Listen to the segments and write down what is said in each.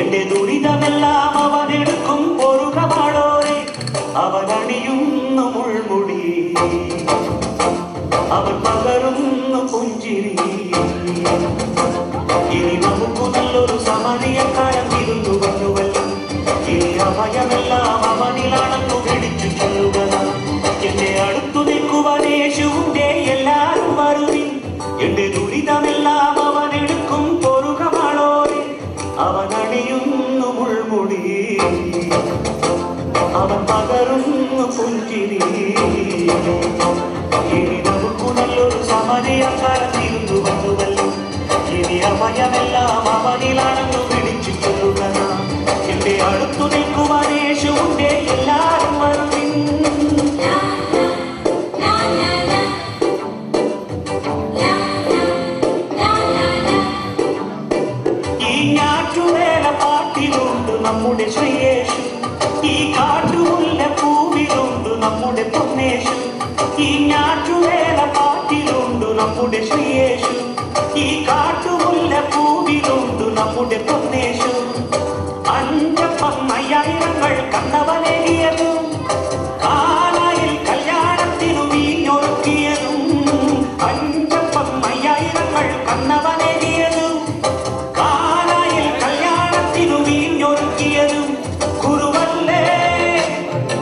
എന്റെ ദുരിതമെല്ലാം അവനെടുക്കും പൊറുകമാളോരെ അവനണിയുന്നു മുൾമുടി അവൻ പകരുന്നു പുഞ്ചിരി ഇനി നമുക്ക് നല്ലൊരു സമരിയക്കാലം ഇരുന്നു വന്നുവല്ലോ ഇനി അഭയമെല്ലാം അവനിലാണെന്നു പിടിച്ചു ചൊല്ലുക എന്റെ അടുത്തു നിൽക്കുവാൻ യേശുവിന്റെ എല്ലാരും വരുവിൻ എന്റെ ദുരിതമെല്ലാം അവനെടുക്കും പൊറുകമാളോരെ അവനണിയുന്നു മുൾമുടി അവൻ പകരുന്നു പുഞ്ചിരി ഇനി നമുക്ക് നല്ലൊരു സമരിയക്കാലം ഇരുന്നു വന്നുവല്ലോ ഇനി അഭയമെല്ലാം അവനിലാണെന്നു പിടിച്ചു ചൊല്ലുക എന്റെ അടുത്തു നിൽക്കുവാൻ യേശുവിന്റെ എല്ലാരും വരുവിൻ ഈ ഞാറ്റുവേല പാട്ടിലുണ്ട് നമ്മുടെ ശ്രീയേശു ഈ കാട്ടുമുല്ല പൂവിലുണ്ട് നമ്മുടെ പൊന്നേശു ഈ ഞാറ്റുവേല പാട്ടിലുണ്ട് നമ്മുടെ ശ്രീയേശു ഈ കാട്ടുമുല്ല പൂവിലുണ്ട് നമ്മുടെ പൊന്നേശു അഞ്ചപ്പം അയ്യായിരങ്ങൾ കണ്ടവനേകിയതും കാലായിൽ കല്യാണത്തിനു വീഞ്ഞൊരുക്കിയതും അഞ്ചപ്പം അയ്യായിരങ്ങൾ കണ്ടവനേകിയതും കാലായിൽ കല്യാണത്തിനു വീഞ്ഞൊരുക്കിയതും കുരുവല്ലേ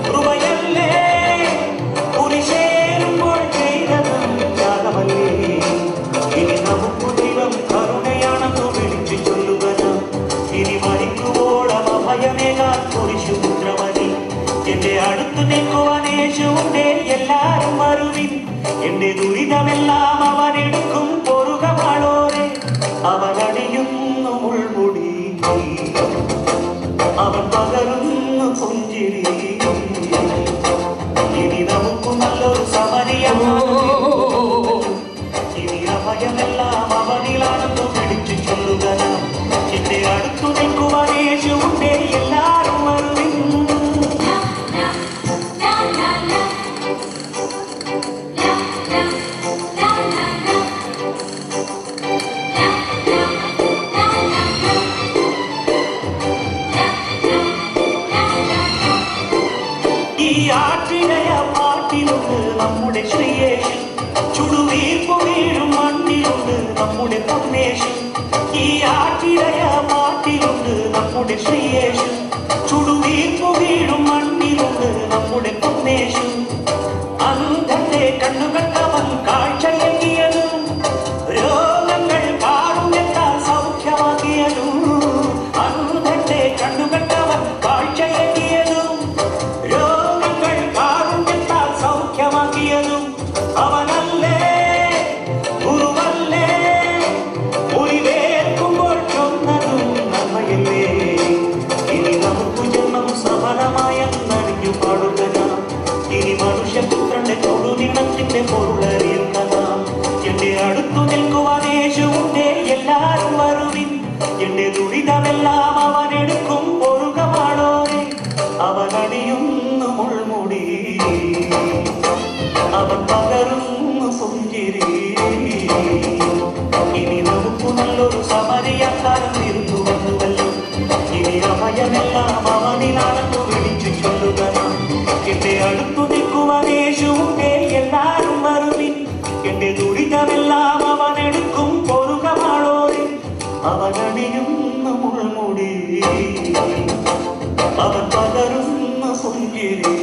കൃപയല്ലേ കുരിശേരുമ്പോൾ ചെയ്തതും ത്യാഗമല്ലേ ഇനി നമുക്ക് ദൈവം കരുണയാണെന്നു വിളിച്ചു ചൊല്ലുക ഇനി മരിക്കുവോളം അഭയമേകാൻ കുരിശുപുത്രമതി എന്റെ അടുത്തു നിൽക്കുവാൻ യേശുവിന്റെ എല്ലാരും വരുവിൻ എന്റെ ദുരിതമെല്ലാം അവനെടുക്കും പൊറുകമാളോരെ അവനണിയുന്നു മുൾമുടി അവൻ പകരുന്നു പുഞ്ചിരി ഇനി നമുക്ക് നല്ലൊരു സമരിയമാണ് ഇനി അഭയമെല്ലാം അവനിലാണെന്നു പിടിച്ചു ചൊല്ലുക എന്റെ അടുത്തു നിൽക്കുവാൻ യേശുവിന്റെ എല്ലാരും വരുവിൻ ഈ ആട്ടിടയ പാട്ടിലുണ്ട് നമ്മുടെ ശ്രീയേശു ചുടുവീർപ്പു വീഴും മണ്ണിലുണ്ട് നമ്മുടെ പൊന്നേശു ഈ ആട്ടിടയ പാട്ടിലുണ്ട് നമ്മുടെ ശ്രീയേശു ചുടുവീർപ്പു വീഴും മണ്ണിലുണ്ട് നമ്മുടെ പൊന്നേശു അന്ധന്റെ കണ്ണുകണ്ടവൻ കാഴ്ചയെത്തിയതും രോഗങ്ങൾ കാരുണ്യത്താൽ സൗഖ്യമാക്കിയതും അന്ധന്റെ കണ്ണുകണ്ടവൻ കാഴ്ചയെത്തിയതും രോഗങ്ങൾ കാരുണ്യത്താൽ സൗഖ്യമാക്കിയതും അവനല്ലേ ഗുരുവല്ലേ മുറിവേൽക്കുമ്പോൾ ചൊന്നതും നന്മയല്ലേ ഇനി നമുക്ക് ജന്മം സഫലമായെന്നറിഞ്ഞു പാടുക ഇനി മനുഷ്യപുത്രന്റെ തൊടുനിണത്തിന്റെ പൊരുളറിയുക എന്റെ അടുത്തു നിൽക്കുവാൻ യേശുവിന്റെ എല്ലാരും വരുവിൻ എന്റെ ദുരിതമെല്ലാം അവനെടുക്കും പൊറുകമാളോരെ അവനണിയുന്നു മുൾമുടി അവൻ പകരുന്നു പുഞ്ചിരി ഇനി നമുക്ക് നല്ലൊരു സമരിയക്കാലം ഇരുന്നു വന്നുവല്ലോ ഇനി അഭയമെല്ലാം അവനിലാണെന്നു വിളിച്ചു ചൊല്ലുക എന്റെ അടുത്തു നിൽക്കുവാൻ യേശുവിന്റെ എല്ലാരും വരുവിൻ എന്റെ ദുരിതമെല്ലാം അവനെടുക്കും പൊറുകമാളോരെ അവനണിയുന്നു മുൾമുടി അവൻ പകരുന്നു പുഞ്ചിരി